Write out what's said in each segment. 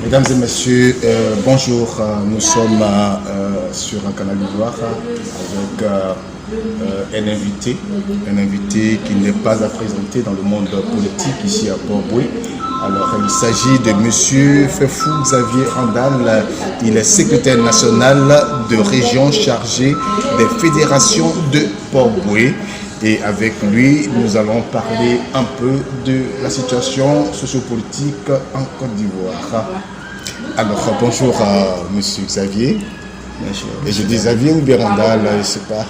Mesdames et messieurs, bonjour. Nous sommes sur un canal d'Ivoire avec un invité qui n'est pas à présenter dans le monde politique ici à Port-Bouët. Alors, il s'agit de Monsieur Fefou Xavier Randal. Il est secrétaire national de région chargé des fédérations de Port-Bouët. Et avec lui, nous allons parler un peu de la situation sociopolitique en Côte d'Ivoire. Alors, bonjour à Monsieur Xavier. Bonjour. Et je dis Xavier ou bien Randal, je ne sais pas.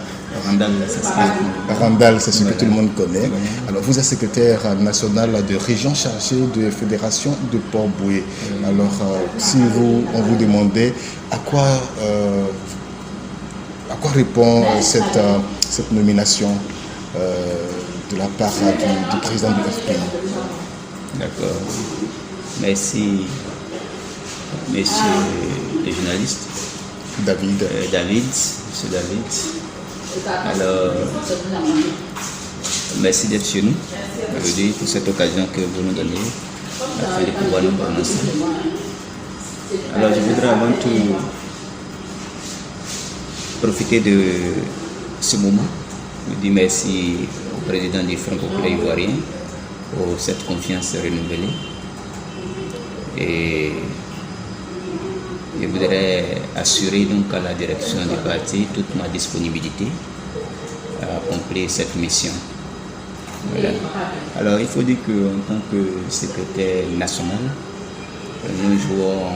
Randal, c'est ce que tout le monde connaît. Alors, vous êtes secrétaire national de région chargée de fédération de Port-Bouët. Alors, si on vous demandait à quoi répond cette nomination de la part du président du FPI. D'accord. Merci, messieurs les journalistes. Monsieur David. Alors, merci d'être chez nous aujourd'hui pour cette occasion que vous nous donnez afin de pouvoir nous prononcer. Alors, je voudrais avant tout profiter de ce moment. Je dis merci au président du Front populaire ivoirien pour cette confiance renouvelée. Et je voudrais assurer donc à la direction du parti toute ma disponibilité à accomplir cette mission. Voilà. Alors il faut dire qu'en tant que secrétaire national, nous jouons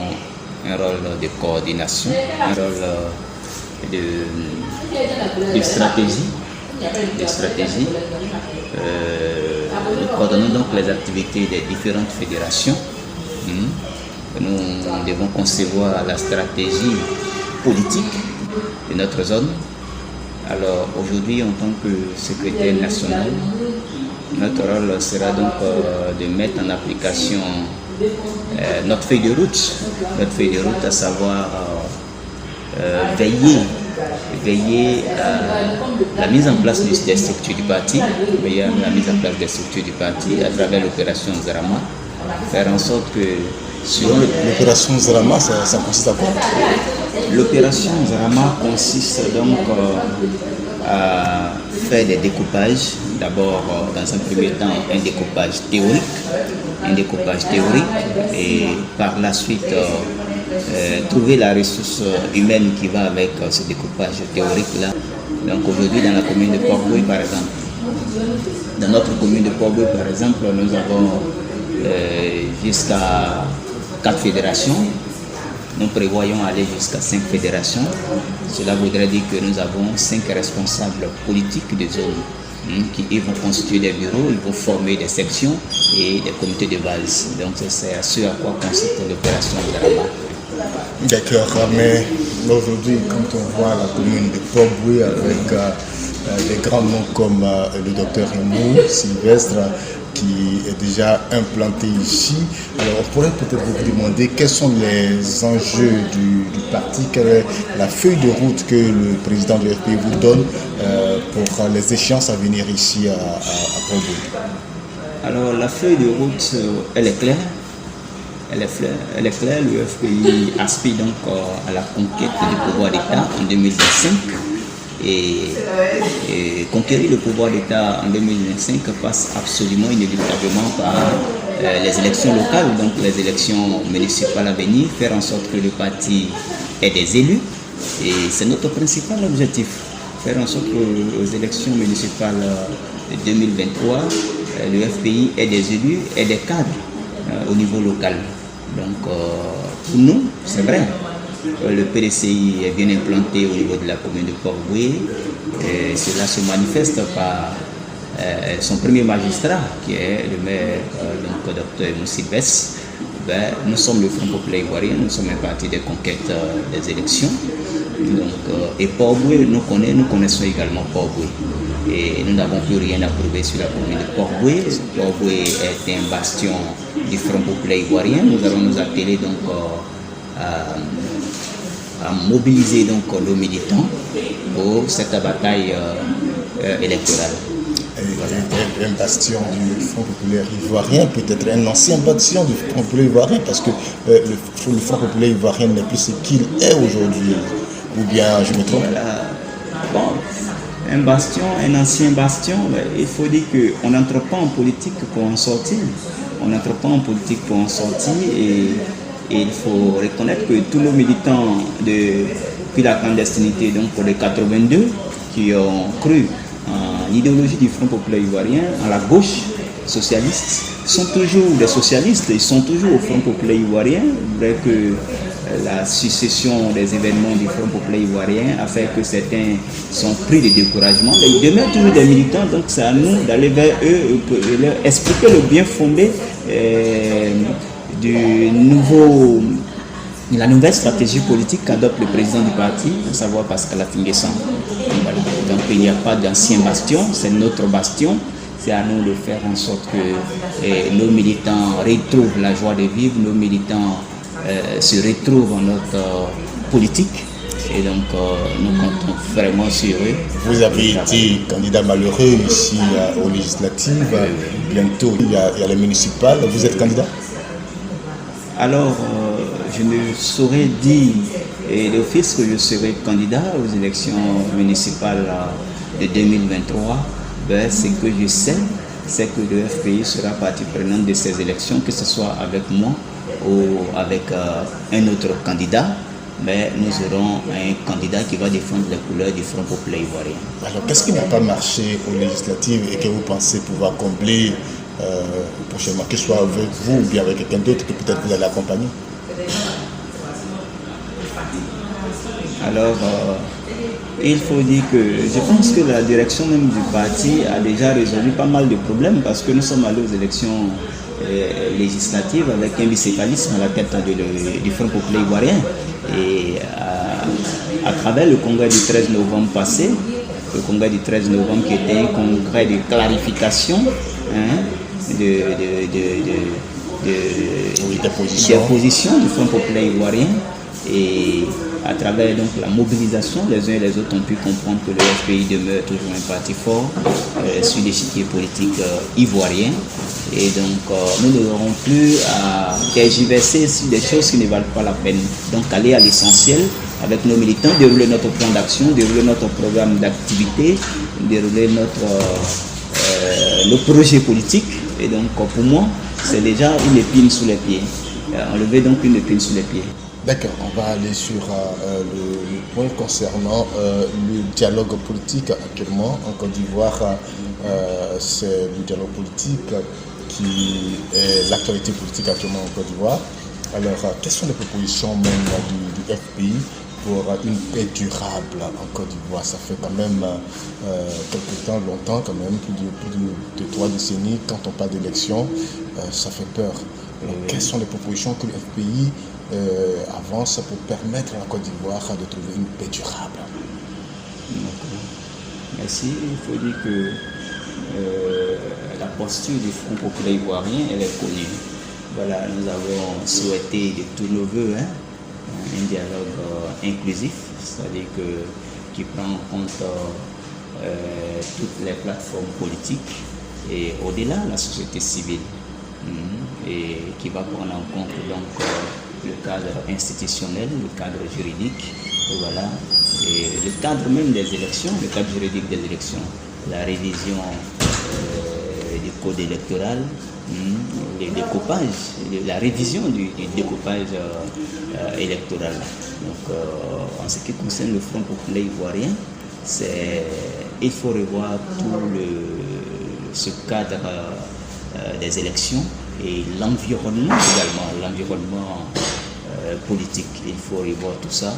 un rôle de coordination, un rôle de stratégie. Nous coordonnons donc les activités des différentes fédérations. Nous devons concevoir la stratégie politique de notre zone. Alors aujourd'hui, en tant que secrétaire national, notre rôle sera donc de mettre en application notre feuille de route. Notre feuille de route, à savoir veiller à la mise en place des structures du parti, à travers l'opération Zarama, faire en sorte que l'opération Zarama, ça consiste à quoi? L'opération Zarama consiste donc à faire des découpages. D'abord, dans un premier temps, un découpage théorique, et par la suite trouver la ressource humaine qui va avec ce découpage théorique-là. Donc aujourd'hui, dans la commune de Port-Bouët, par exemple, dans notre commune de Port-Bouët, par exemple, nous avons jusqu'à 4 fédérations. Nous prévoyons aller jusqu'à 5 fédérations. Cela voudrait dire que nous avons 5 responsables politiques de zone qui vont constituer des bureaux, ils vont former des sections et des comités de base. Donc c'est à ce à quoi consiste l'opération de Rama. D'accord, mais aujourd'hui, quand on voit la commune de Port-Bouët avec des grands noms comme le docteur Rimou Sylvestre, qui est déjà implanté ici. Alors, on pourrait peut-être vous demander quels sont les enjeux du parti, quelle est la feuille de route que le président du FPI vous donne pour les échéances à venir ici à Port-Bouët. Alors, la feuille de route, elle est claire. Le FPI aspire donc à la conquête du pouvoir d'État en 2025. Et conquérir le pouvoir d'État en 2025 passe absolument inévitablement par les élections locales, donc les élections municipales à venir, faire en sorte que le parti ait des élus. Et c'est notre principal objectif, faire en sorte qu'aux élections municipales de 2023, le FPI ait des élus et des cadres au niveau local. Donc pour nous, c'est vrai. Le PDCI est bien implanté au niveau de la commune de Port-Bouët. Cela se manifeste par son premier magistrat, qui est le maire, donc Dr Moussi Bess. Nous sommes le Front populaire ivoirien, nous sommes un parti de conquête des élections. Donc, et Port-Bouët nous connaissons également Port-Bouët. Et nous n'avons plus rien à prouver sur la commune de Port-Bouët. Port-Bouët est un bastion du Front populaire ivoirien. Nous allons nous atteler donc à mobiliser donc nos militants pour cette bataille électorale. Un bastion du Front populaire ivoirien, peut-être un ancien bastion du Front populaire ivoirien, parce que le Front populaire ivoirien n'est plus ce qu'il est aujourd'hui. Ou bien je me trompe? Voilà. Bon, un bastion, un ancien bastion, il faut dire qu'on n'entre pas en politique pour en sortir. On n'entre pas en politique pour en sortir et il faut reconnaître que tous nos militants depuis la clandestinité, donc pour les 82, qui ont cru en l'idéologie du Front populaire ivoirien, à la gauche socialiste, sont toujours des socialistes, ils sont toujours au Front populaire ivoirien, vrai que la succession des événements du Front populaire ivoirien a fait que certains sont pris de découragement. Mais ils demeurent toujours des militants, donc c'est à nous d'aller vers eux et leur expliquer le bien fondé de la nouvelle stratégie politique qu'adopte le président du parti, à savoir Pascal Affi-N'Guessan. Voilà. Donc il n'y a pas d'ancien bastion, c'est notre bastion. C'est à nous de faire en sorte que nos militants retrouvent la joie de vivre, nos militants se retrouvent dans notre politique. Et donc, nous comptons vraiment sur eux. Vous avez été candidat malheureux ici aux législatives. Bientôt, il y a les municipales. Vous êtes candidat? Alors, je ne saurais dire d'office que je serai candidat aux élections municipales de 2023. Ce que je sais, c'est que le FPI sera partie prenante de ces élections, que ce soit avec moi ou avec un autre candidat. Mais nous aurons un candidat qui va défendre les couleurs du Front populaire ivoirien. Alors, qu'est-ce qui n'a pas marché aux législatives et que vous pensez pouvoir combler prochainement, que ce soit avec vous ou bien avec quelqu'un d'autre que peut-être vous allez accompagner? Alors, il faut dire que je pense que la direction même du parti a déjà résolu pas mal de problèmes parce que nous sommes allés aux élections législatives avec un bicéphalisme à la tête du Front populaire ivoirien. Et à travers le congrès du 13 novembre passé, le congrès du 13 novembre qui était un congrès de clarification des positions du Front populaire ivoirien, et à travers donc la mobilisation, les uns et les autres ont pu comprendre que le FPI demeure toujours un parti fort sur l'échiquier politique ivoirien. Et donc nous n'aurons plus à tergiverser sur des choses qui ne valent pas la peine. Donc aller à l'essentiel avec nos militants, dérouler notre plan d'action, dérouler notre programme d'activité, dérouler nos projets politiques. Et donc pour moi, c'est déjà une épine sous les pieds. Enlever donc une épine sous les pieds. D'accord, on va aller sur le point concernant le dialogue politique actuellement en Côte d'Ivoire. C'est le dialogue politique qui est l'actualité politique actuellement en Côte d'Ivoire. Alors, quelles sont les propositions même du FPI pour une paix durable en Côte d'Ivoire? Ça fait quand même quelques temps, longtemps quand même, plus de 3 décennies. Quand on parle d'élection, ça fait peur. Alors, quelles sont les propositions que le FPI avance pour permettre à la Côte d'Ivoire de trouver une paix durable? Merci. Il faut dire que la posture du Front populaire ivoirien, elle est connue. Voilà, nous avons souhaité de tous nos voeux un dialogue inclusif, c'est-à-dire qui prend en compte toutes les plateformes politiques et au-delà la société civile, et qui va prendre en compte donc le cadre institutionnel, le cadre juridique, voilà, et le cadre même des élections, le cadre juridique des élections, la révision du code électoral, le découpage, la révision du découpage électoral. Donc, en ce qui concerne le Front populaire ivoirien, il faut revoir tout ce cadre des élections et l'environnement également, l'environnement politique. Il faut revoir tout ça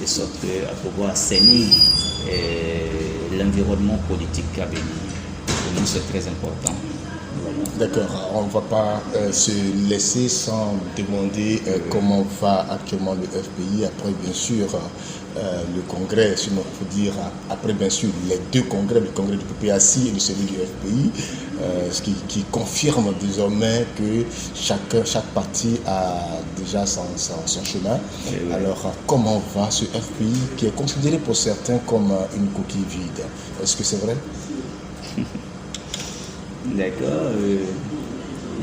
de sorte à pouvoir assainir l'environnement politique à venir. Pour nous, c'est très important. D'accord, on ne va pas se laisser sans demander comment va actuellement le FPI après bien sûr le congrès, si on peut dire, après bien sûr les deux congrès, le congrès du PPAC et celui du FPI, ce qui confirme désormais que chaque parti a déjà son chemin. Oui. Alors comment va ce FPI qui est considéré pour certains comme une coquille vide? Est-ce que c'est vrai? D'accord.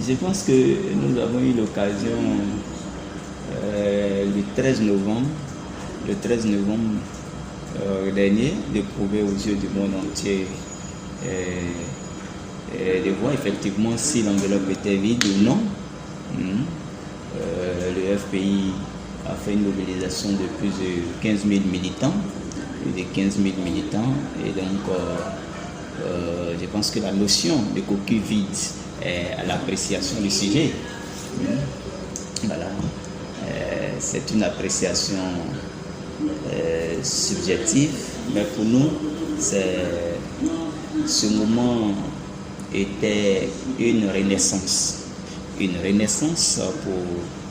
Je pense que nous avons eu l'occasion le 13 novembre dernier de prouver aux yeux du monde entier de voir effectivement si l'enveloppe était vide ou non. Le FPI a fait une mobilisation de plus de 15 000 militants. Et donc je pense que la notion de coquille vide est à l'appréciation du sujet. Voilà. C'est une appréciation subjective, mais pour nous, ce moment était une renaissance pour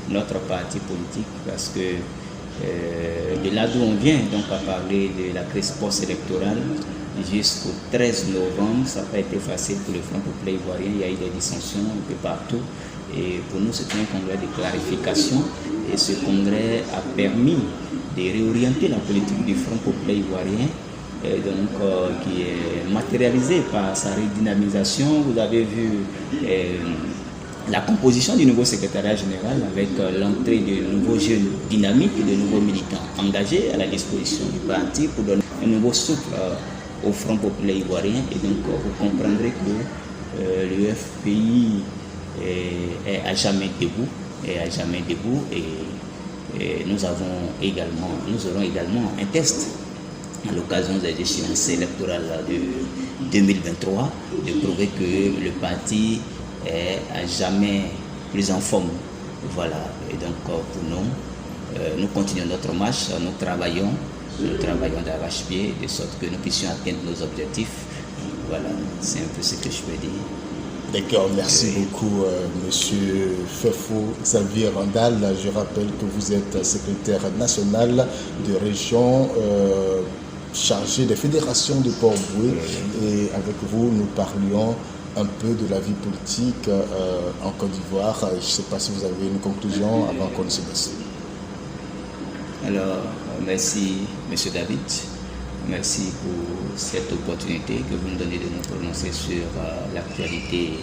notre parti politique, parce que de là d'où on vient, donc à parler de la crise post-électorale, jusqu'au 13 novembre, ça n'a pas été facile pour le Front populaire ivoirien, il y a eu des dissensions un peu partout, et pour nous c'était un congrès de clarification, et ce congrès a permis de réorienter la politique du Front populaire ivoirien, qui est matérialisée par sa redynamisation. Vous avez vu la composition du nouveau secrétariat général avec l'entrée de nouveaux jeunes dynamiques, de nouveaux militants engagés à la disposition du parti pour donner un nouveau souffle au Front populaire ivoirien. Et donc vous comprendrez que le FPI est à jamais debout, et nous aurons également un test à l'occasion des échéances électorales de 2023, de prouver que le parti est à jamais plus en forme. Voilà. Et donc pour nous continuons notre marche, nous travaillons d'arrache-pied, de sorte que nous puissions atteindre nos objectifs. Voilà, c'est un peu ce que je peux dire. D'accord, merci beaucoup Monsieur Fefou Xavier Randal. Je rappelle que vous êtes secrétaire national de région chargé des fédérations de Port-Bouët, et avec vous nous parlions un peu de la vie politique en Côte d'Ivoire. Je ne sais pas si vous avez une conclusion avant qu'on se laisse. Alors, merci Monsieur David, merci pour cette opportunité que vous nous donnez de nous prononcer sur l'actualité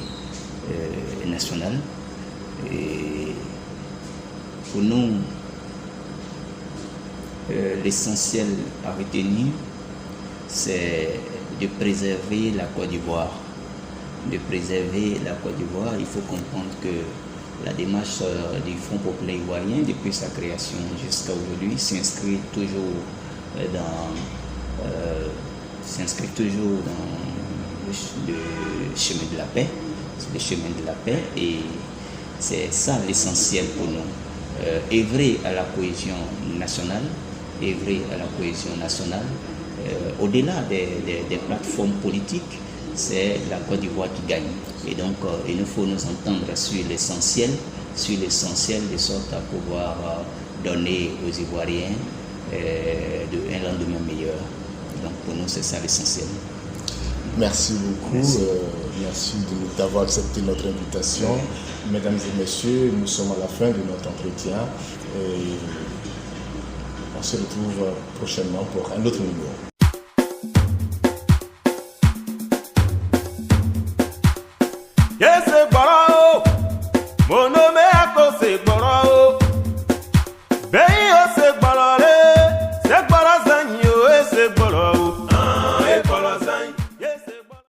nationale. Et pour nous, l'essentiel à retenir, c'est de préserver la Côte d'Ivoire. Il faut comprendre que la démarche du Front populaire ivoirien, depuis sa création jusqu'à aujourd'hui, s'inscrit toujours dans le chemin de la paix, et c'est ça l'essentiel pour nous. Œuvrer à la cohésion nationale, au-delà des plateformes politiques, c'est la Côte d'Ivoire qui gagne. Et donc, il nous faut nous entendre sur l'essentiel, de sorte à pouvoir donner aux Ivoiriens un lendemain meilleur. Donc, pour nous, c'est ça l'essentiel. Merci beaucoup. Merci d'avoir accepté notre invitation. Mesdames et messieurs, nous sommes à la fin de notre entretien. Et on se retrouve prochainement pour un autre numéro. Yes,